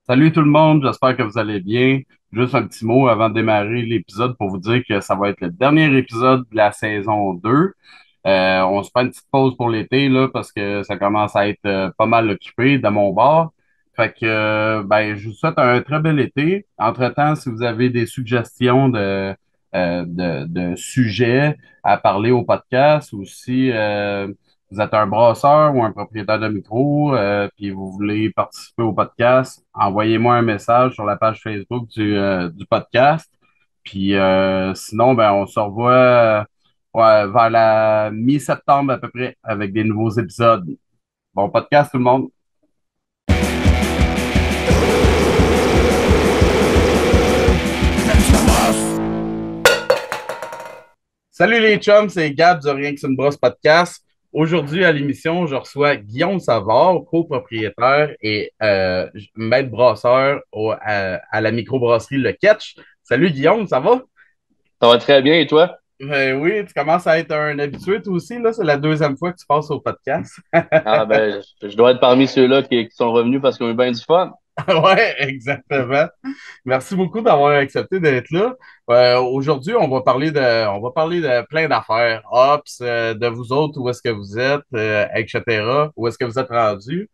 Salut tout le monde, j'espère que vous allez bien. Juste un petit mot avant de démarrer l'épisode pour vous dire que ça va être le dernier épisode de la saison 2. On se fait une petite pause pour l'été là parce que ça commence à être pas mal occupé de mon bord. Fait que je vous souhaite un très bel été. Entre-temps, si vous avez des suggestions de sujets à parler au podcast ou si vous êtes un brasseur ou un propriétaire de micro, puis vous voulez participer au podcast, envoyez-moi un message sur la page Facebook du podcast. Puis sinon, on se revoit ouais, vers la mi-septembre à peu près avec des nouveaux épisodes. Bon podcast tout le monde. Salut les chums, c'est Gab du Rien que c'est une brosse podcast. Aujourd'hui à l'émission, je reçois Guillaume Savard, copropriétaire et maître brasseur à la microbrasserie Le Catch. Salut Guillaume, ça va? Ça va très bien et toi? Oui, tu commences à être un habitué toi aussi, là. C'est la deuxième fois que tu passes au podcast. Ah ben, je dois être parmi ceux-là qui sont revenus parce qu'ils ont eu bien du fun. Ouais, exactement. Merci beaucoup d'avoir accepté d'être là. Aujourd'hui, on va parler de plein d'affaires, Ops, de vous autres, où est-ce que vous êtes, etc. Où est-ce que vous êtes rendus.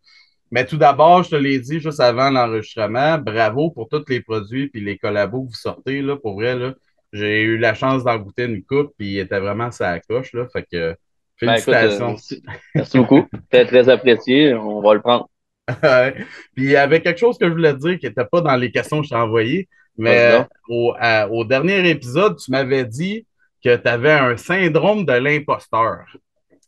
Mais tout d'abord, je te l'ai dit juste avant l'enregistrement, bravo pour tous les produits puis les collabos que vous sortez, là, pour vrai, là. J'ai eu la chance d'en goûter une coupe, puis il était vraiment ça coche, là. Fait que, Ben écoute, félicitations. merci. Merci beaucoup. Très, très apprécié. On va le prendre. Ouais. Puis il y avait quelque chose que je voulais te dire qui n'était pas dans les questions que je t'ai envoyées, Vas-y mais donc. au dernier épisode, tu m'avais dit que tu avais un syndrome de l'imposteur.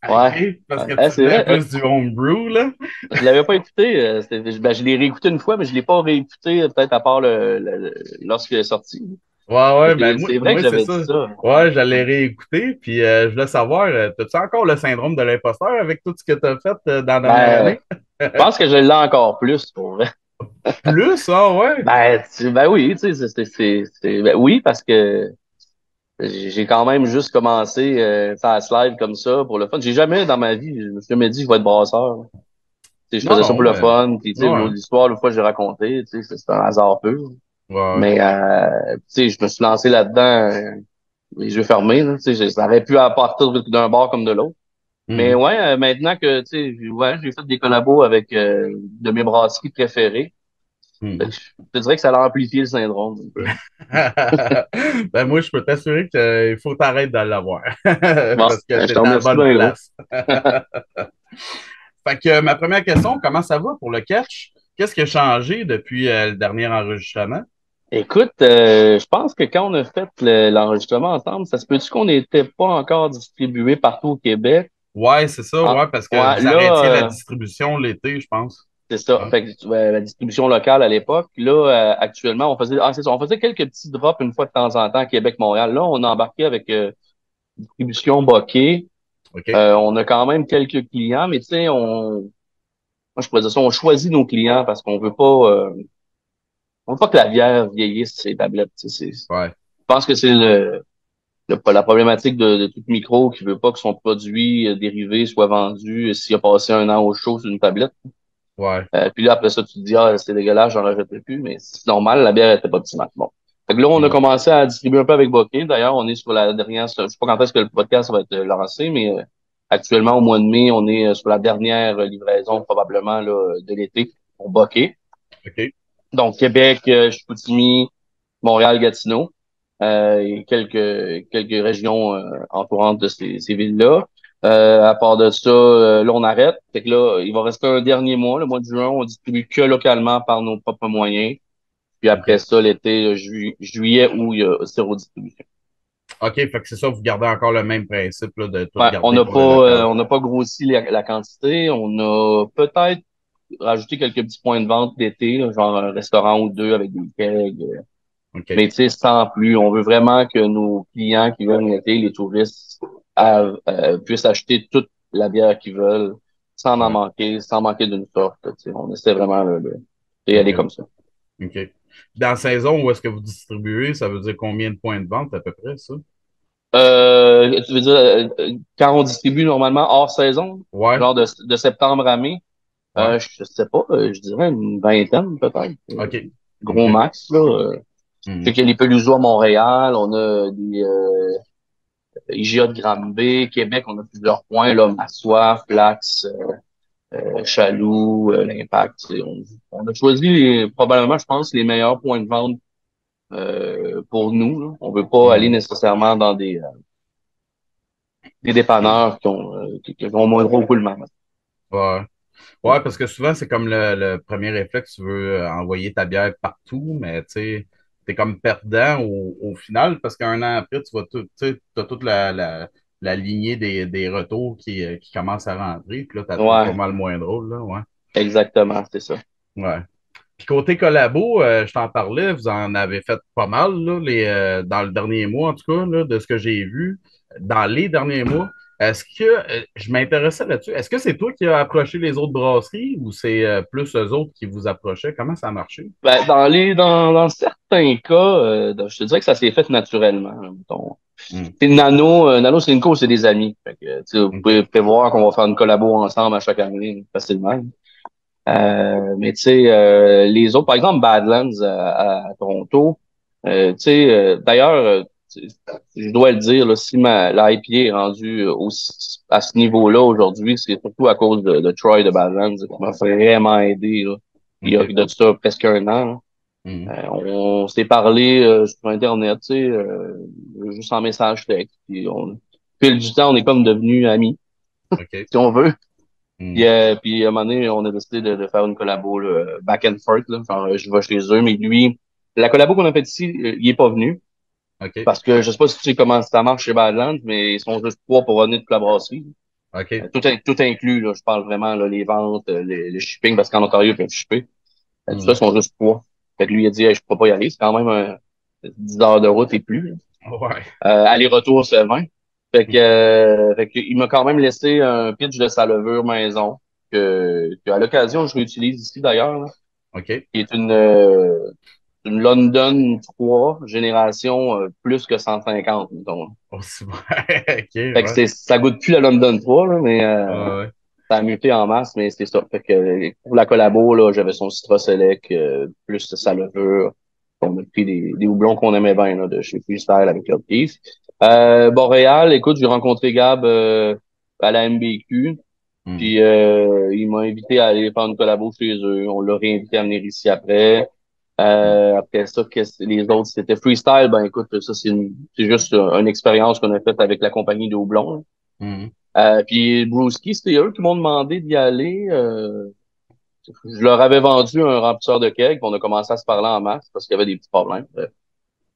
Ouais. OK? Parce Ouais. que Ah, tu c'est faisais vrai. plus du homebrew, là. Je l'avais pas écouté. Je l'ai réécouté une fois, mais je l'ai pas réécouté peut-être à part lorsqu'il est sorti. Ouais, Mais ouais, ben c'est vrai que moi c'est j'avais dit ça. ça. Ouais, j'allais réécouter, puis je voulais savoir, as-tu encore le syndrome de l'imposteur avec tout ce que tu as fait dans la dernière Ben, année? je pense que je l'ai encore plus pour vrai. Plus, ah ouais? Ben oui, tu sais, ben oui, parce que j'ai quand même juste commencé faire slide comme ça pour le fun. J'ai jamais dans ma vie, je me suis jamais dit je vais être brasseur. Tu sais, je Non, faisais ça pour non, le fun, puis tu sais, ouais, l'histoire, l'autre fois j'ai raconté, tu sais, c'est un hasard pur. ouais, Mais tu sais, je me suis lancé là-dedans les yeux fermés, là, tu sais, ça aurait pu apporter d'un bord comme de l'autre. Mais ouais. ouais, maintenant que tu sais, ouais, j'ai fait des collabos avec de mes brasseries préférées, Mhm. je te dirais que ça a amplifié le syndrome un peu. Ben moi, je peux t'assurer qu'il faut t'arrêter de l'avoir Bon, parce que ben, je tu te es à la remercie bonne bien gros. place. Fait que ma première question, comment ça va pour le catch? Qu'est-ce qui a changé depuis le dernier enregistrement? Écoute, je pense que quand on a fait l'enregistrement ensemble, ça se peut-tu qu'on n'était pas encore distribué partout au Québec? Ouais, c'est ça, Ah, ouais, parce que ouais, vous arrêtiez la là, distribution l'été, je pense. c'est ça. Ouais. Fait que la distribution locale à l'époque, là, actuellement, c'est ça, on faisait quelques petits drops une fois de temps en temps à Québec-Montréal. Là, on a embarqué avec distribution bokeh. OK. On a quand même quelques clients, mais tu sais, moi, je pourrais dire ça, on choisit nos clients parce on veut pas que la bière vieillisse ces tablettes. Tu sais, Ouais. je pense que c'est la problématique de tout micro qui veut pas que son produit dérivé soit vendu s'il a passé un an au chaud sur une tablette. Ouais. Puis là, après ça, tu te dis, ah, c'est dégueulasse, j'en rachèterai plus, mais c'est normal, la bière était pas optimale. Bon. Fait que là, on a Mm. commencé à distribuer un peu avec Bokeh. D'ailleurs, on est sur la dernière, je sais pas quand est-ce que le podcast va être lancé, mais actuellement, au mois de mai, on est sur la dernière livraison, probablement, là, de l'été pour Bokeh. OK. Donc, Québec, Chicoutimi, Montréal, Gatineau, et quelques régions entourantes de ces villes-là. À part de ça, là, on arrête. Fait que là, il va rester un dernier mois, le mois de juin. On distribue que localement par nos propres moyens. Puis après OK. ça, l'été, juillet, où il y a zéro distribution. OK, fait que c'est ça, vous gardez encore le même principe là, de tout Ouais, garder pour le local. on n'a pas grossi la quantité. On a peut-être rajouté quelques petits points de vente d'été, là, genre un restaurant ou deux avec des kegs. OK. Mais tu sais, sans plus, on veut vraiment que nos clients qui viennent l'été, les touristes, puissent acheter toute la bière qu'ils veulent, Ouais. sans manquer d'une sorte. Tu sais. On essaie vraiment d'y aller OK. comme ça. OK. Dans la saison où est-ce que vous distribuez, ça veut dire combien de points de vente à peu près, ça? Tu veux dire, quand on distribue normalement hors saison, Ouais. genre de septembre à mai, Ouais. Je sais pas, je dirais une vingtaine peut-être. OK. Gros OK. max, là. Je sais Mhm. qu'il y a les Peluso à Montréal, on a des IGA de Granby, Québec, on a plusieurs points, là, Massoif, Flax, Chaloux, l'Impact. On a choisi probablement, je pense, les meilleurs points de vente pour nous. Là. On veut pas aller Mhm. nécessairement dans des dépanneurs qui ont moins gros roulement. Ouais. Ouais, parce que souvent, c'est comme le premier réflexe, tu veux envoyer ta bière partout, mais tu sais, t'es comme perdant au final, parce qu'un an après, tu vas tout, tu sais, t'as toute la lignée des retours qui commence à rentrer, puis là, t'as trouves pas Ouais, mal moins drôle, là, ouais. exactement, c'est ça. Ouais. Puis côté collabo, je t'en parlais, vous en avez fait pas mal, là, dans le dernier mois, en tout cas, là, de ce que j'ai vu, dans les derniers mois. Est-ce que, je m'intéressais là-dessus, est-ce que c'est toi qui as approché les autres brasseries ou c'est plus eux autres qui vous approchaient? Comment ça a marché? Ben, dans certains cas, je te dirais que ça s'est fait naturellement. Là, mettons. Hmm. C'est Nano Cinco, c'est des amis. Fait que, tu sais, vous pouvez OK. prévoir qu'on va faire une collabo ensemble à chaque année, facilement. Mais tu sais, les autres, par exemple, Badlands à Toronto, tu sais, d'ailleurs, je dois le dire, là, si l'IPA est rendue à ce niveau-là aujourd'hui, c'est surtout à cause de Troy de Badlands qui m'a vraiment aidé, là. Il y a OK. de ça presque un an. Là. Hmm. On s'est parlé sur Internet, tu sais, juste en message texte. Puis au fil du temps, on est comme devenus amis, OK. si on veut. Hmm. Puis à un moment donné, on a décidé de faire une collabo là, back and forth. Là. Genre, je vais chez eux, mais lui, la collabo qu'on a faite ici, il est pas venu. OK. Parce que je sais pas si tu sais comment ça marche chez Badlands, mais ils sont juste trois pour runner toute la brasserie. OK. Tout inclus, là, je parle vraiment là, les ventes, le shipping, parce qu'en Ontario, ils peuvent shipper. Tout ça, Hmm. ils sont juste trois. Fait que lui, il a dit, hey, je peux pas y aller. C'est quand même 10 heures de route et plus. Là. Ouais. Aller-retour, c'est 20. Hmm. Fait que il m'a quand même laissé un pitch de sa levure maison que à l'occasion, je réutilise ici d'ailleurs, là, OK. qui est une London 3 génération plus que 150, mettons. Oh, c'est vrai. OK, Fait que ouais. ça goûte plus la London 3, là, mais Ouais. ça a muté en masse, mais c'est ça. Fait que pour la collabo, là, j'avais son Citra Select, plus sa levure. On a pris des houblons qu'on aimait bien là, de chez Freestyle avec Club Keef. Boréal, écoute, j'ai rencontré Gab à la MBQ. Hmm. Puis il m'a invité à aller faire une collabo chez eux. On l'a réinvité à venir ici après. Hmm. Après ça, les autres, c'était Freestyle. Ben écoute, ça, c'est juste une expérience qu'on a faite avec la compagnie de houblon. Hmm. Puis Brewski, c'était eux qui m'ont demandé d'y aller. Je leur avais vendu un remplisseur de keg, puis on a commencé à se parler en masse parce qu'il y avait des petits problèmes.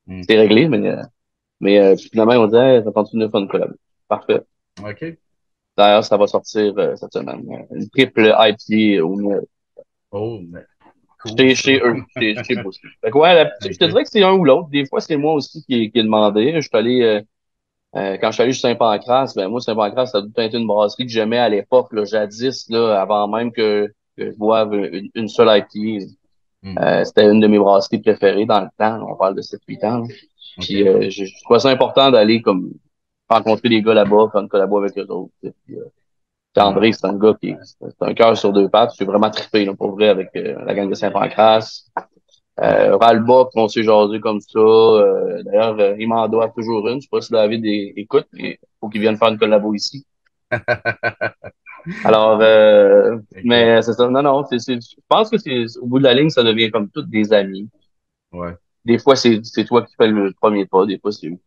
Hmm. C'est réglé, mais puis finalement, on dit hey, ça continue de faire une collab. Parfait. OK. D'ailleurs, ça va sortir cette semaine. Une triple IPA au mieux. Oh, mais cool, ça. Chez eux, chez Brewski. Fait que ouais, je te OK. dirais que c'est un ou l'autre. Des fois, c'est moi aussi qui ai demandé. Je suis allé quand je suis allé chez Saint-Pancras, ben moi, Saint-Pancras, ça a tout été une brasserie que j'aimais à l'époque, là, jadis, là, avant même que je boive une seule IPA. Hmm. C'était une de mes brasseries préférées dans le temps. On parle de 7 8 ans. Là. Puis OK. je trouvais ça important d'aller comme rencontrer les gars là-bas, faire une collabo avec eux autres. Puis Hmm. André, c'est un gars c'est un cœur sur deux pattes. J'ai vraiment trippé là, pour vrai avec la gang de Saint-Pancras. Hmm. Ralbach, on s'est jasé comme ça. D'ailleurs, il m'en doit toujours une. Je sais pas si David écoute, mais faut qu'il vienne faire une collabo ici. Alors, OK. mais c'est ça. Non, non, je pense que au bout de la ligne, ça devient comme toutes des amis. Ouais. Des fois, c'est toi qui fais le premier pas. Des fois, c'est eux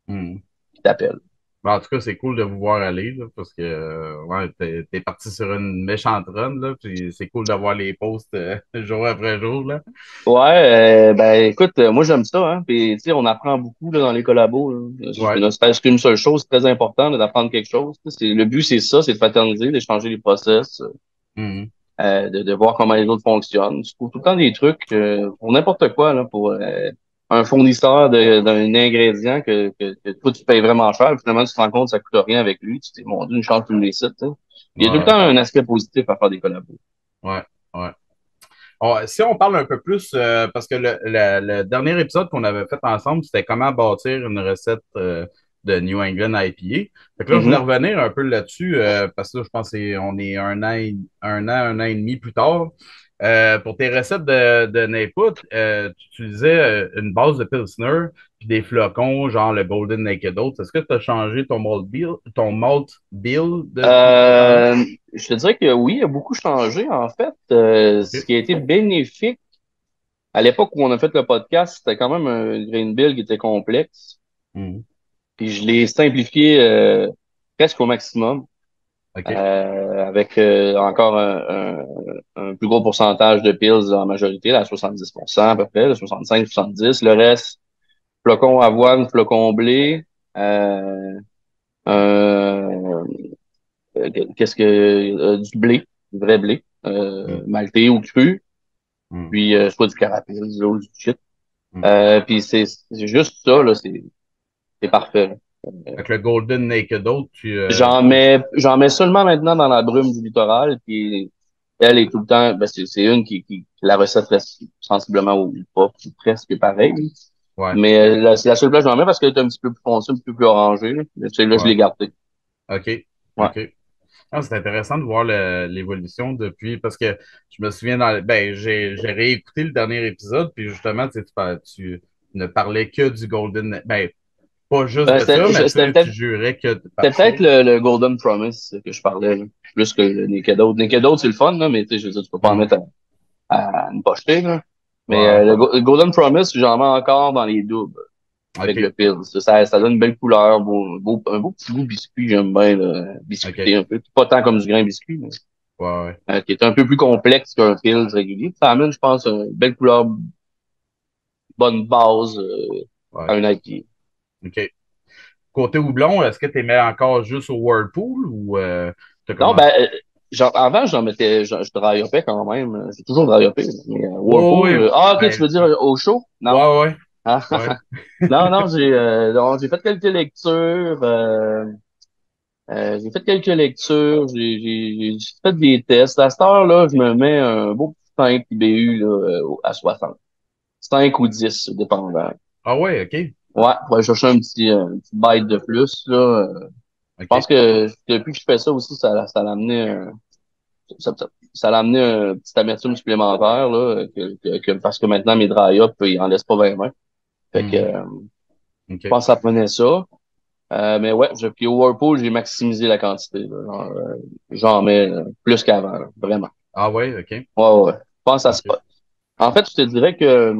Hmm. qui t'appellent. Ben, en tout cas, c'est cool de vous voir aller, là, parce que ouais, t'es parti sur une méchante run, là, puis c'est cool de voir les posts jour après jour, là. Ouais, ben écoute, moi j'aime ça, hein. Puis tu sais, on apprend beaucoup là, dans les collabos. Là. Ouais. Ne serait-ce qu'une seule chose très importante, là, d'apprendre quelque chose. Tu sais, le but, c'est ça, c'est de fraterniser, d'échanger les process, Mhm. de voir comment les autres fonctionnent. Je trouve tout le temps des trucs pour n'importe quoi, là, pour un fournisseur d'un ingrédient que toi tu payes vraiment cher, puis finalement tu te rends compte que ça coûte rien avec lui. Tu te dis, mon Dieu, une chance tous les sites. Tu sais. Il y a tout le Ouais, temps un aspect positif à faire des collabos. ouais, ouais. Si on parle un peu plus, parce que le dernier épisode qu'on avait fait ensemble, c'était comment bâtir une recette de New England IPA. Fait que là, je voulais Mhm. revenir un peu là-dessus, parce que là, je pense qu'on est un an et demi plus tard. Pour tes recettes de Napa, tu utilisais une base de Pilsner puis des flocons, genre le Golden Naked Oats. Est-ce que tu as changé ton malt bill depuis ce temps-là? Euh, je te dirais que oui, il a beaucoup changé, en fait. Ce OK. qui a été bénéfique, à l'époque où on a fait le podcast, c'était quand même un grain bill qui était complexe. Mhm. Puis je l'ai simplifié presque au maximum, OK. avec encore un plus gros pourcentage de pills en majorité, là, à 70% à peu près, 65-70. Le reste, flocon avoine, flocon blé, euh, euh, du blé, du vrai blé, Mhm. maltais ou cru, Mhm. puis soit du carapils, ou du shit. Mhm. Puis c'est juste ça, là, c'est parfait, là. Fait que le Golden Naked Oat, J'en mets seulement maintenant dans la brume du littoral, puis elle est tout le temps, ben c'est une la recette reste sensiblement ou pas, ou presque pareil. ouais, Mais c'est la seule place que j'en mets parce qu'elle est un petit peu plus foncée, un petit peu plus orangée, là. Mais celle-là, je ouais. l'ai gardée. OK. Ouais. OK. Ah, c'est intéressant de voir l'évolution depuis, parce que je me souviens j'ai réécouté le dernier épisode, puis justement, tu sais, tu ne parlais que du Golden, ben, pas juste Ben, de ça, mais tu c'était sais, tu peut-être jurais que par c'était peut-être chose. le Golden Promise que je parlais, là. Plus que le Naked Out. Naked Out, c'est le fun, là, mais tu sais, je veux dire, tu peux pas en Hmm. mettre à une pochetée, là. Mais Ouais. le Golden Promise, j'en mets encore dans les doubles avec le OK. pils. Ça donne une belle couleur, un beau petit goût biscuit, j'aime bien, là, biscuité OK. un peu. Pas tant comme du grain biscuit, mais Ouais, ouais. qui est un peu plus complexe qu'un pils régulier. Ça amène, je pense, une belle couleur, bonne base Ouais. à un IPA. OK. Côté houblon, est-ce que tu mets encore juste au Whirlpool ou tu as Non, commencé? ben, avant, je dry upais quand même. J'ai toujours dry uppé, mais Oh, Whirlpool, oui. ok, tu Ben, veux dire au chaud? Non. ouais, ouais. Ah, Ouais. non, non, j'ai fait quelques lectures. J'ai fait quelques lectures, j'ai fait des tests. À cette heure-là, je me mets un beau petit 5 IBU là, à 60. 5 ou 10, dépendant. Ah, ouais, OK. Ouais, pour aller chercher un petit bite de plus. Là. Je pense OK. que depuis que je fais ça aussi, ça l'a amené ça l'a amené un petit amertume supplémentaire là, parce que maintenant mes dry up, ils en laissent pas vraiment. Fait que Mhm. je OK. pense que ça prenait ça. Mais ouais, puis au Whirlpool, j'ai maximisé la quantité. Là. J'en mets plus qu'avant, là, vraiment. Ah, ouais, OK. Ouais, ouais. Je pense à ça. OK. En fait, je te dirais que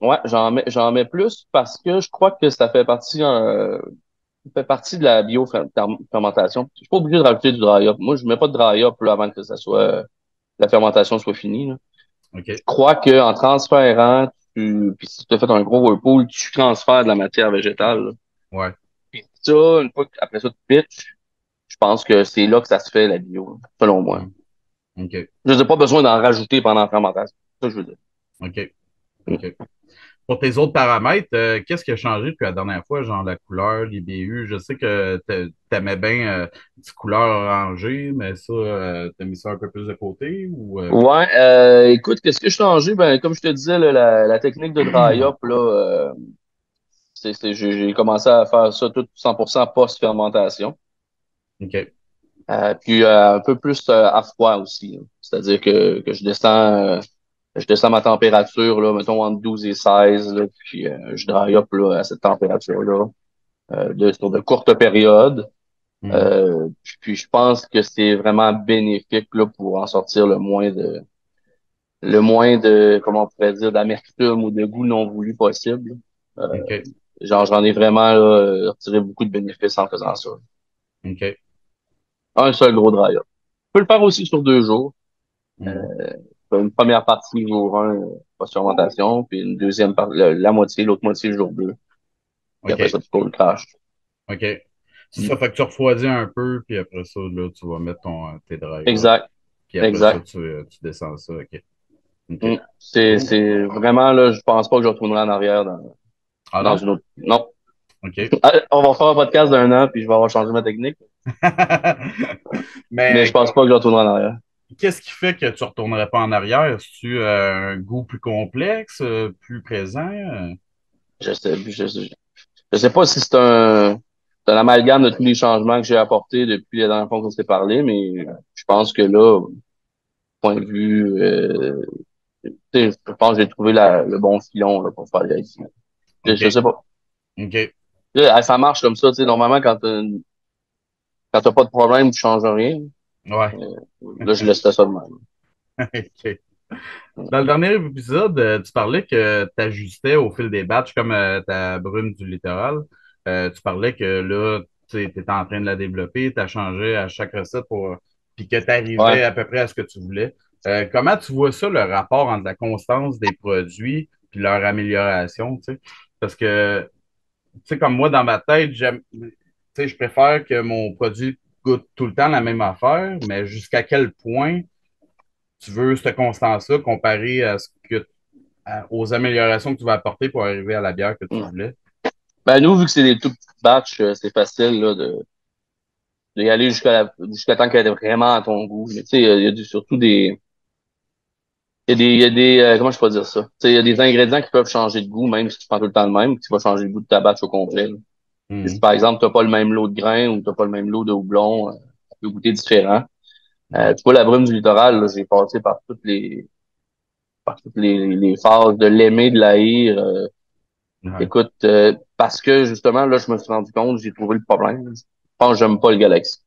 ouais, j'en mets plus parce que je crois que ça fait partie de la biofermentation. Je suis pas obligé de rajouter du dry up. Moi, je mets pas de dry up là, avant que la fermentation soit finie. Là. Je OK. crois que en transférant, puis si tu as fait un gros whirlpool, tu transfères de la matière végétale. Là. Ouais. Puis ça, une fois après ça, tu pitches. Je pense que c'est là que ça se fait, la bio, hein, selon moi. Mhm. OK. Je n'ai pas besoin d'en rajouter pendant la fermentation. C'est ça que je veux dire. OK. Mm. OK. Pour tes autres paramètres, qu'est-ce qui a changé depuis la dernière fois, genre la couleur, l'IBU? Je sais que t'aimais bien une petite couleur orangée, mais ça, t'as mis ça un peu plus de côté ou Ouais, écoute, qu'est-ce que je changé? Ben, comme je te disais, là, la technique de dry up, là, j'ai commencé à faire ça tout 100% post-fermentation. OK. Puis un peu plus à froid aussi, hein. C'est-à-dire que je descends ma température, là, mettons entre 12 et 16, là, puis je dry up là, à cette température-là sur de courtes périodes. Mhm. Puis je pense que c'est vraiment bénéfique là, pour en sortir comment on pourrait dire, d'amertume ou de goût non voulu possible. Euh, OK. genre, j'en ai vraiment là, retiré beaucoup de bénéfices en faisant ça. OK. Un seul gros dry up. Je peux le faire aussi sur 2 jours. Mhm. Une première partie jour 1, post-fermentation, puis une deuxième partie, la moitié, l'autre moitié jour 2. Puis après OK. ça, tu cours le crash. OK. Ça fait que tu refroidis un peu, puis après ça, là, tu vas mettre tes dry up, Exact, puis après ça, exact. tu descends ça. OK. Mm. OK. Cool. C'est vraiment là, je pense pas que je retournerai en arrière Ah dans non? une autre. Non. OK. Allez, on va faire un podcast d'un an, puis je vais avoir changé ma technique. Mais je Mais pense pas que je retournerai en arrière. qu'est-ce qui fait que tu ne retournerais pas en arrière? Est-ce-tu un goût plus complexe, plus présent? Je sais pas si c'est un c'est un amalgame de tous les changements que j'ai apportés depuis la dernière fois qu'on s'est parlé, mais je pense que là, point de vue, tu sais, je pense que j'ai trouvé le bon filon là, pour faire ici. Je OK. sais pas. OK. Là, ça marche comme ça, tu sais, normalement, quand t'as pas de problème, tu changes rien. Ouais. Là, je laisse ça de même. OK. Dans le dernier épisode, tu parlais que tu ajustais au fil des batchs comme ta brume du littoral. Tu parlais que là, tu étais en train de la développer, tu as changé à chaque recette puis que tu arrivais Ouais. à peu près à ce que tu voulais. Comment tu vois ça, le rapport entre la constance des produits puis leur amélioration, tu sais? Parce que, tu sais, comme moi, dans ma tête, tu sais, je préfère que mon produit goûte tout le temps la même affaire, mais jusqu'à quel point tu veux cette constance-là comparé à aux améliorations que tu vas apporter pour arriver à la bière que tu Mm. voulais. Ben, nous, vu que c'est des tout petits batchs, c'est facile, là, d'y aller jusqu'à temps qu'elle est vraiment à ton goût. Mais tu sais, il y a surtout comment je peux dire ça? Tu sais, il y a des ingrédients qui peuvent changer de goût, même si tu prends tout le temps le même, tu vas changer le goût de ta batch au complet, là. Si Mhm. par exemple, t'as pas le même lot de grains ou t'as pas le même lot de houblon, ça peut goûter différent. Ouais. Tu vois, la brume du littoral, là, j'ai passé par toutes les phases de l'aimer, de l'haïr. Ouais. Écoute, parce que justement, là, je me suis rendu compte, j'ai trouvé le problème. Je pense que j'aime pas le Galaxy.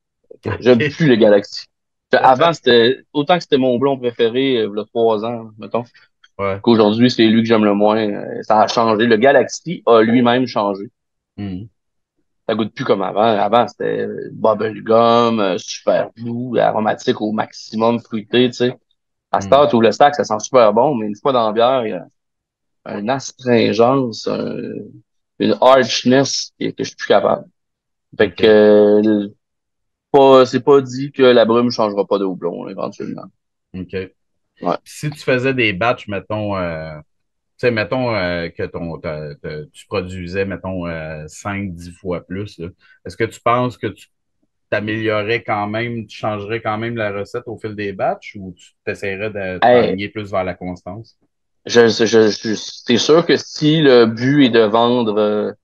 J'aime OK. plus le Galaxy. Avant, c'était autant que c'était mon blond préféré, il y a 3 ans, mettons, Ouais. qu'aujourd'hui, c'est lui que j'aime le moins. Ça a changé. Le Galaxy a lui-même changé. Mhm. Ça goûte plus comme avant. Avant, c'était bubblegum, super doux, aromatique au maximum, fruité, tu sais. À cette Mhm. heure, tout le stack, ça sent super bon, mais une fois dans la bière, il y a une astringence, une archness que je suis plus capable. Fait que, OK. c'est pas dit que la brume changera pas de houblon, éventuellement. OK. Puis Ouais. si tu faisais des batchs, mettons, tu sais, mettons que tu produisais, mettons, 5-10 fois plus, là, est-ce que tu penses que tu t'améliorerais quand même, tu changerais quand même la recette au fil des batchs ou tu t'essaierais de Hey, t'enligner plus vers la constance? c'est sûr que si le but est de vendre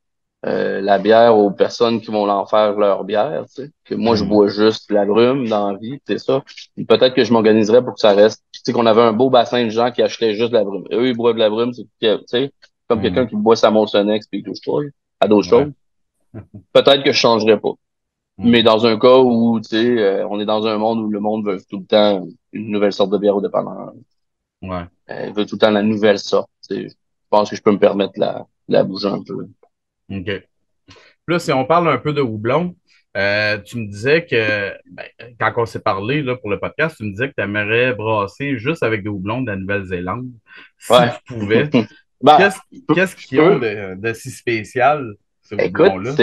la bière aux personnes qui vont l'en faire leur bière, tu sais, que moi je Mhm. bois juste la brume dans la vie, c'est ça. Puis peut-être que je m'organiserais pour que ça reste. Tu sais qu'on avait un beau bassin de gens qui achetaient juste de la brume. Eux, ils boivent de la brume, tu sais, comme quelqu'un Mhm. qui boit sa Molsonex puis tout ça, à d'autres Ouais. choses. Peut-être que je changerais pas. Mais Mhm. dans un cas où, tu sais, on est dans un monde où le monde veut tout le temps une nouvelle sorte de bière au dépanneur. Ouais. Il veut tout le temps la nouvelle sorte. Tu sais. Je pense que je peux me permettre la bouger un peu. OK. Là, si on parle un peu de houblon, tu me disais que, ben, quand on s'est parlé là, pour le podcast, tu me disais que tu aimerais brasser juste avec des houblons de la Nouvelle-Zélande. Si Ouais. tu pouvais, Ben, qu'est-ce je peux. qu'est-ce Je qu'ils ont peux. de si spécial, ce Écoute, houblon-là?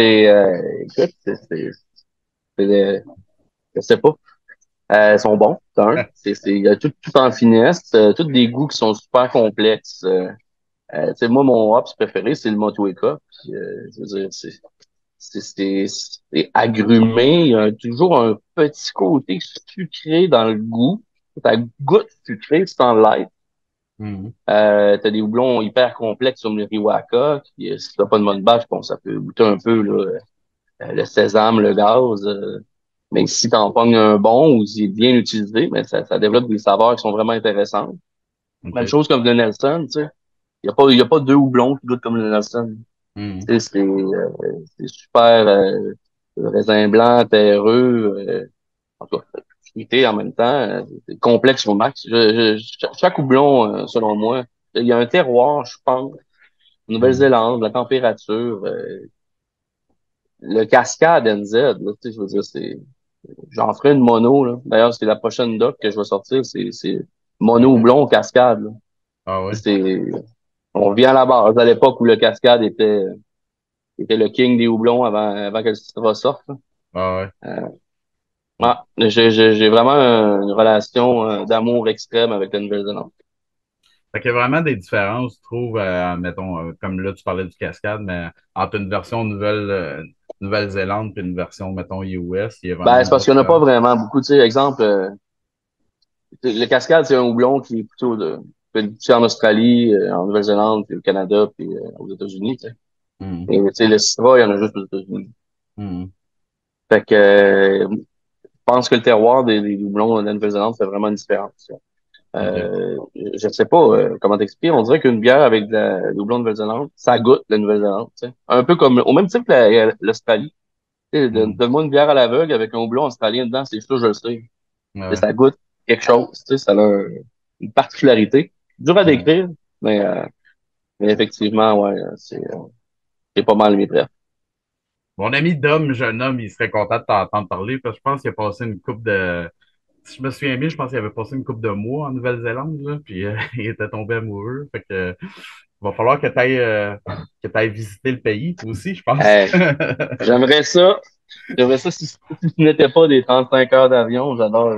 je sais pas. Ils sont bons, c'est un. Il y a tout en finesse, tous des goûts qui sont super complexes. Tu sais, moi, mon hops préféré, c'est le Motueka. Puis, je veux dire, c'est agrumé. Il y a toujours un petit côté sucré dans le goût. Ça goûte sucré sans l'être. Mhm. T'as des houblons hyper complexes comme le Riwaka, qui, si t'as pas de bonne bâche, bon, ça peut goûter un peu là, le sésame, le gaz. Mais si t'en pognes un bon ou s'il est bien utilisé, mais ça développe des saveurs qui sont vraiment intéressantes. Même OK. chose comme le Nelson, tu sais. Il y a pas deux houblons qui goûtent comme le Nelson. Mhm. Tu sais, c'est super raisin blanc, terreux, en tout cas, fruité en même temps, c'est complexe au max. Chaque houblon, selon moi, il y a un terroir, je pense, en Mhm. Nouvelle-Zélande, la température, le cascade NZ, là, tu sais, je veux dire, j'en ferai une mono, là. D'ailleurs, c'est la prochaine doc que je vais sortir, c'est mono OK. houblon cascade, là. Ah ouais? C'est, on vient à la base, à l'époque où le cascade était le king des houblons avant que le Citra sorte, là. Ah ouais. Euh, Mm. j'ai vraiment une relation d'amour extrême avec la Nouvelle-Zélande. Fait qu'il y a vraiment des différences, je trouve, mettons, comme là, tu parlais du cascade, mais entre une version Nouvelle-Zélande et une version, mettons, US, il y a vraiment Ben, c'est une parce grosse qu'il n'y en a pas différence. vraiment beaucoup. Tu sais, exemple, le cascade, c'est un houblon qui est plutôt fait pousser en Australie, en Nouvelle-Zélande, puis au Canada, puis aux États-Unis. Tu sais. Mhm. Et tu sais, le Citra, il y en a juste aux États-Unis. Mhm. Fait que je pense que le terroir des doublons de la Nouvelle-Zélande fait vraiment une différence. OK. Je sais pas comment t'expliquer. On dirait qu'une bière avec de la doublon de Nouvelle-Zélande, ça goûte la Nouvelle-Zélande. Tu sais. Un peu comme au même titre que l'Australie. Tu sais, Mhm. donne-moi une bière à l'aveugle avec un houblon australien dedans, c'est sûr, je le sais. Tu sais, Ouais. ça goûte quelque chose. Tu sais, ça a une particularité. Dur à Ouais. décrire, mais effectivement, ouais, c'est pas mal mes préfs. Mon ami Dom, jeune homme, il serait content de t'entendre parler parce que je pense qu'il a passé une coupe de. Si je me souviens bien, je pense qu'il avait passé une coupe de mois en Nouvelle-Zélande, là, puis il était tombé amoureux. Fait que, il va falloir que tu visiter le pays, toi aussi, je pense. Hey, j'aimerais ça. J'aimerais ça si ce n'était pas des 35 heures d'avion, j'adore.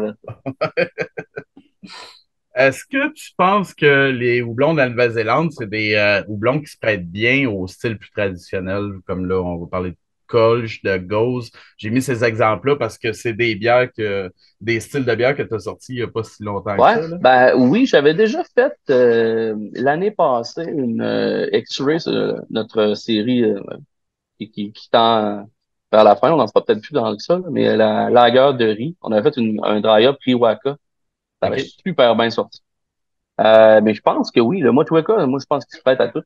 Est-ce que tu penses que les houblons de la Nouvelle-Zélande, c'est des houblons qui se prêtent bien au style plus traditionnel, comme là, on va parler de Kolsch, de Gose. J'ai mis ces exemples-là parce que c'est des styles de bière que tu as sortis il n'y a pas si longtemps que Ouais, ça, là. ben oui, j'avais déjà fait l'année passée une X-Ray sur notre série qui tend vers la fin. On n'en sera peut-être plus dans ça, là, mais la lager de riz, on avait fait un dry-up Riwaka. Ça avait OK? super bien sorti. Mais je pense que oui, le Motueka, moi je pense qu'il se prête à tout.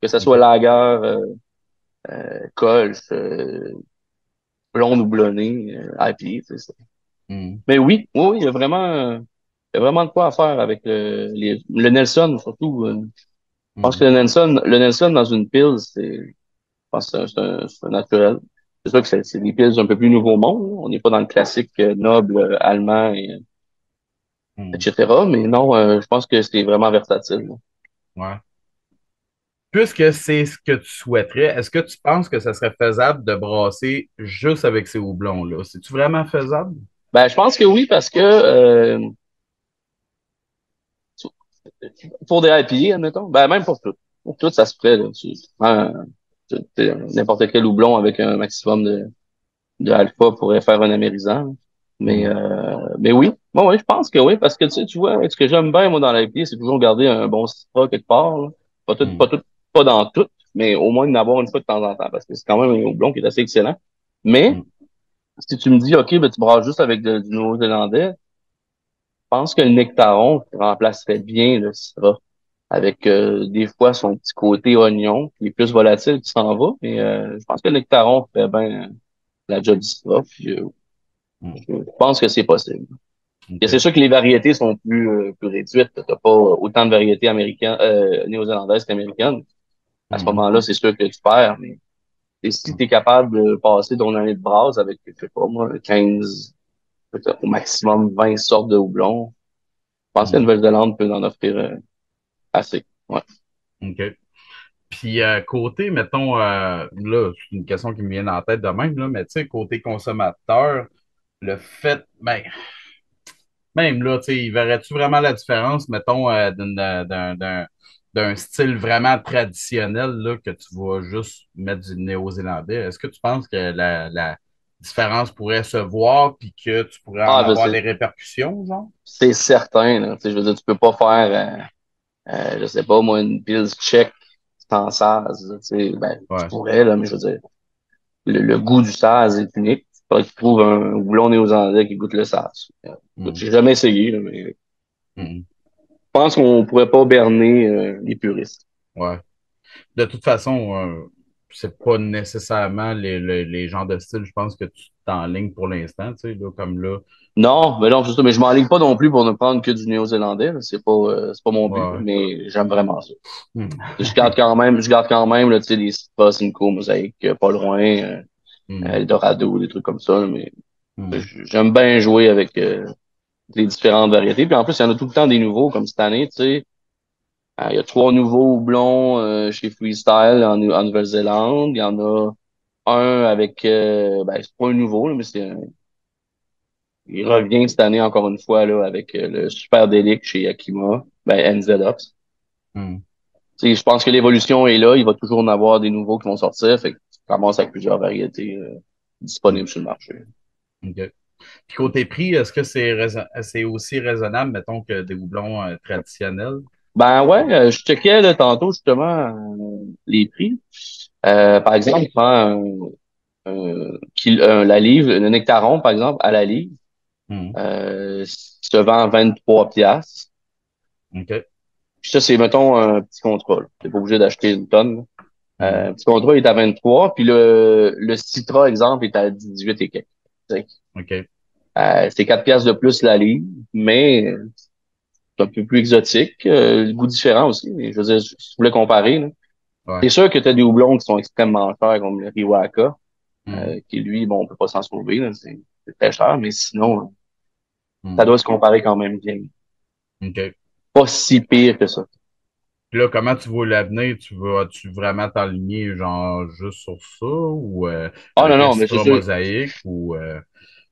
Que ce soit OK. lager, Kolsch, blonde ou blonné, IPA, tu sais. Mm. Mais oui, oui, oui, il y a vraiment de quoi à faire avec le Nelson, surtout. Je pense que Mm. le Nelson dans une pile, je pense que c'est un naturel. C'est sûr que c'est des piles un peu plus nouveau monde, là. On n'est pas dans le classique noble allemand, Mm. etc. Mais non, je pense que c'est vraiment versatile, là. Ouais. Puisque c'est ce que tu souhaiterais, est-ce que tu penses que ça serait faisable de brasser juste avec ces houblons-là? C'est-tu vraiment faisable? Ben, je pense que oui, parce que pour des IPA, admettons, ben même pour tout. Pour tout, ça se ferait, là. N'importe quel houblon avec un maximum de alpha pourrait faire un amérisant, là. Mm. Mais oui, bon, oui, je pense que oui, parce que tu vois, ce que j'aime bien, moi, dans l'IPA, c'est toujours garder un bon citron quelque part, là. Pas tout, pas Mm. tout, pas dans tout, mais au moins d'en avoir une fois de temps en temps, parce que c'est quand même un houblon qui est assez excellent. Mais, Mm. si tu me dis, OK, ben, tu brasses juste avec du Nouveau-Zélandais, je pense que le nectaron remplacerait bien le citron avec des fois son petit côté oignon, qui est plus volatile, qui s'en va. Mais je pense que le nectaron fait bien la job du citron. Puis, Mm. je pense que c'est possible. Et c'est OK. sûr que les variétés sont plus réduites. T'as pas autant de variétés américaines, néo-zélandaises qu'américaines. À ce Mm. moment-là, c'est sûr que tu perds. Mais et si tu es capable de passer ton année de brasse avec, je sais pas moi, 15, peut-être au maximum 20 sortes de houblons, je pense que la Mm. Nouvelle-Zélande peut en offrir assez. Ouais. OK. Puis côté, mettons, là, c'est une question qui me vient en tête de même, là, mais tu sais, côté consommateur, le fait, ben, même là, tu sais, verrais-tu vraiment la différence, mettons, d'un style vraiment traditionnel, là, que tu vas juste mettre du néo-zélandais? Est-ce que tu penses que la différence pourrait se voir puis que tu pourrais en Ah, avoir des répercussions, genre? c'est certain, là. Tu sais, je veux dire, tu peux pas faire, je sais pas, moi, une pils tchèque sans saz, là, tu sais, ben, tu Ouais. pourrais, là, mais je veux dire, le goût du saz est unique. Il faudrait que tu trouves un houblon néo-zélandais qui goûte le saz. Écoute, Mm. j'ai jamais essayé, là, mais je Mm. pense qu'on pourrait pas berner les puristes. Ouais. De toute façon, c'est pas nécessairement les genres de style, je pense que tu t'enlignes pour l'instant, tu sais, là, comme là. Non, mais non, c'est ça, mais je m'enligne pas non plus pour ne prendre que du néo-zélandais, là. C'est pas mon but, Ouais. mais j'aime vraiment ça. Mm. Je garde quand même, là, tu sais, des Citra, Simcoe, Mosaïque, pas loin, Mm. Eldorado, des trucs comme ça, là, mais Mm. j'aime bien jouer avec les différentes variétés. Puis en plus, il y en a tout le temps des nouveaux, comme cette année, tu sais. Il y a 3 nouveaux houblons chez Freestyle en Nouvelle-Zélande. Il y en a un avec, ben, c'est pas un nouveau, là, mais il revient cette année encore une fois là, avec le Super Delic chez Yakima, ben, NZOps. Mm. Tu sais, je pense que l'évolution est là. Il va toujours en avoir des nouveaux qui vont sortir. Fait que tu commences avec plusieurs variétés Mm. disponibles sur le marché. OK. Puis côté prix, est-ce que c'est aussi raisonnable, mettons, que des houblons traditionnels? Ben ouais, je checkais là, tantôt justement les prix. Par exemple, je prends la livre, le nectaron, par exemple, à la livre, Mhm. se vend à 23 piastres. OK. Puis ça, c'est, mettons, un petit contrat. Tu n'es pas obligé d'acheter une tonne. Mhm. Un petit contrat est à 23, puis le Citra, exemple, est à 18 et quelques. Tu sais. OK. C'est 4 piastres de plus la livre, mais c'est un peu plus exotique. Le goût différent aussi. Mais je veux dire, si tu voulais comparer, là, Ouais. c'est sûr que tu as des houblons qui sont extrêmement chers, comme le Riwaka, Mhm. qui lui, bon, on peut pas s'en sauver, là, c'est très cher, mais sinon, ça Mhm. doit se comparer quand même bien. OK. Pas si pire que ça. Puis là, comment tu vois l'avenir? As-tu vraiment t'aligner genre juste sur ça ou Ah non, avec un non, mais c'est Citra sûr. mosaïque ou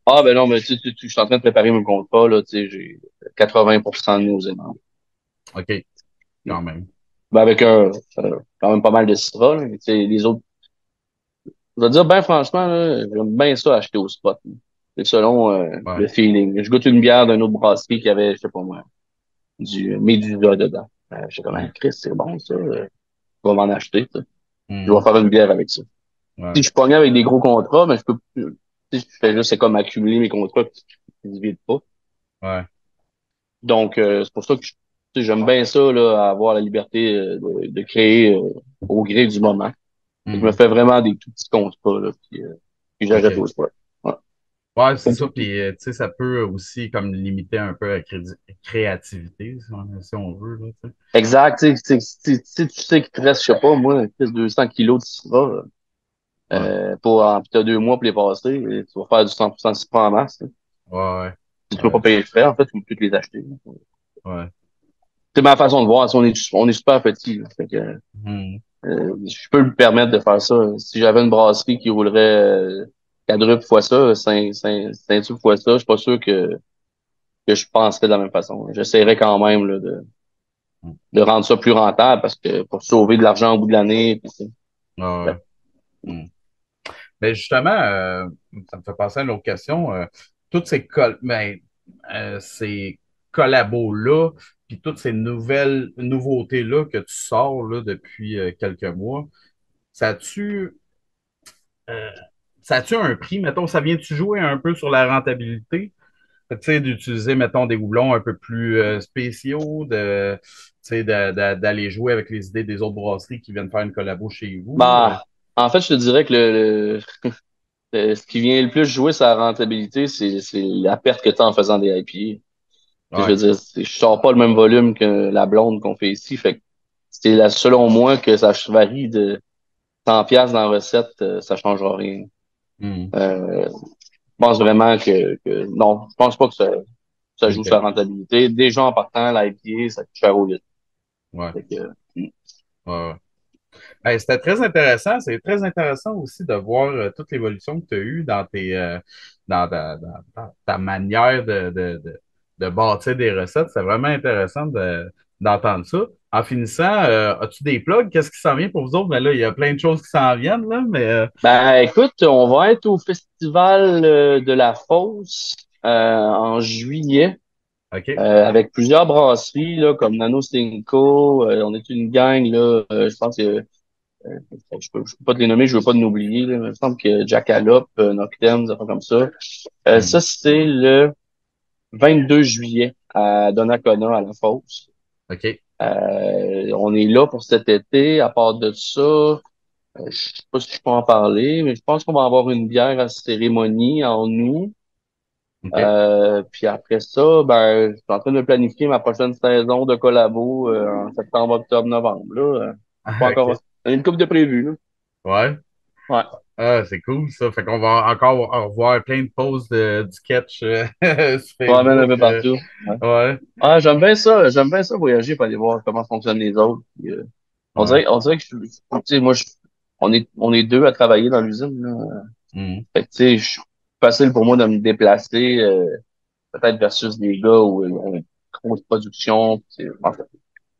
Ah ben non, mais je suis en train de préparer mon contrat, là, tu sais, j'ai 80% de nos aimants. OK, quand même. Ben avec quand même pas mal de Citra, là, mais tu sais, les autres, je vais te dire, ben franchement, là, j'aime bien ça acheter au spot, là. C'est selon Ouais. le feeling. Je goûte une bière d'une autre brasserie qui avait, je sais pas moi, du Médusa dedans. Je sais comment, Mhm. Chris, c'est bon ça. Je vais m'en acheter, ça. Je vais Mhm. faire une bière avec ça. Ouais. Si je pognais avec des gros contrats, mais je peux plus. Si je fais juste, c'est comme accumuler mes contrats qui ne se vident pas. Ouais. Donc, c'est pour ça que tu sais, j'aime bien ça, là, avoir la liberté de créer au gré du moment. Je me Mhm. fais vraiment des tout petits contrats, là, puis j'achète OK. au spot. Ouais. Ouais, c'est ça. Puis, tu sais, ça peut aussi comme limiter un peu la créativité, si on veut, là, tu sais. Exact. Tu sais, si tu sais qu'il te reste, je sais pas, moi, 200 kilos de Syrah, Ouais. puis t'as 2 mois pour les passer, et tu vas faire du 100% de Syrah en masse, là. Ouais, Tu peux pas ouais, payer le frais, en fait, tu peux plus te les acheter, là. ouais. C'est ma façon de voir. Si on est super petit, là. Fait que, Mhm. je peux me permettre de faire ça. Si j'avais une brasserie qui roulerait quadruple fois ça, cintuple fois ça, je suis pas sûr que je penserais de la même façon. J'essaierais quand même là, de rendre ça plus rentable parce que pour sauver de l'argent au bout de l'année, puis ça. Ouais, Bref. ouais. Mhm. Mais justement, ça me fait penser à une autre question. Toutes ces collabos-là, puis toutes ces nouvelles nouveautés-là que tu sors là, depuis quelques mois, ça a-tu euh, ça a-tu un prix? Mettons, ça vient-tu jouer un peu sur la rentabilité? Tu sais, d'utiliser, mettons, des houblons un peu plus spéciaux, tu sais, d'aller jouer avec les idées des autres brasseries qui viennent faire une collabo chez vous. Bah, en fait, je te dirais que ce qui vient le plus jouer sa rentabilité, c'est la perte que tu as en faisant des IPA. Je veux Ouais. dire, je sors pas le même volume que la blonde qu'on fait ici. Fait que c'est là, selon moi, que ça varie de 100 pièces dans la recette, ça changera rien. Hmm. Je pense vraiment que non, je pense pas que ça joue sur la OK. rentabilité. Déjà en partant, l'IPA, ça coûte cher au litre. Ouais. Fait que, Ouais, ouais. Hey, c'était très intéressant. C'est très intéressant aussi de voir toute l'évolution que tu as eue dans ta manière de bâtir des recettes. C'est vraiment intéressant d'entendre ça. En finissant, as-tu des plugs? Qu'est-ce qui s'en vient pour vous autres? Ben là, il y a plein de choses qui s'en viennent, là, mais ben, écoute, on va être au festival de la Fosse en juillet OK. avec plusieurs brasseries là, comme Nano Cinco. On est une gang là. Je pense que je peux pas te les nommer, je veux pas nous oublier. Là, mais il me semble que Jackalope, Noctem, des affaires comme ça. Ça, Hmm. c'est le 22 juillet à Donnacona, à la Fosse. OK. On est là pour cet été. À part de ça, je sais pas si je peux en parler, mais je pense qu'on va avoir une bière à cérémonie en août. OK. Puis après ça, ben, je suis en train de planifier ma prochaine saison de collabo en septembre, octobre, novembre. Là. Pas encore. OK. Il y a une coupe de prévu, là. Ouais. Ouais. Ah, c'est cool, ça. Fait qu'on va encore revoir plein de posts du sketch sur Je m'emmène un Facebook. peu partout. Ouais. Ouais. Ah, j'aime bien ça. J'aime bien ça voyager pour aller voir comment fonctionnent les autres. Puis, Ouais. on dirait que tu sais, moi, on est deux à travailler dans l'usine, là. Mhm. Fait que, tu sais, facile pour moi de me déplacer, peut-être versus des gars où ils ont une grosse production. En fait,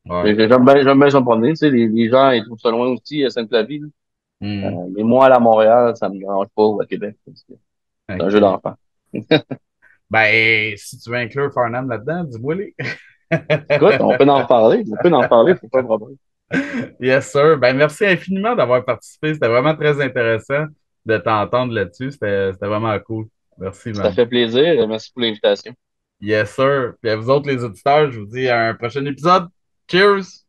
Ouais. j'aime bien s'en promener. Tu sais, les gens, ils trouvent ça loin aussi, Sainte-Flavie, là. Mhm. Mais moi, à Montréal, ça me dérange pas, ou à Québec. C'est un jeu OK. d'enfant. Ben, si tu veux inclure Farnham là-dedans, dis-moi les. Écoute, on peut en reparler. On peut en reparler, c'est pas un problème. Yes, sir. Ben, merci infiniment d'avoir participé. C'était vraiment très intéressant. de t'entendre là-dessus. C'était vraiment cool. Merci, Ça man. fait plaisir. Merci pour l'invitation. Yes, sir. Puis à vous autres, les auditeurs, je vous dis à un prochain épisode. Cheers!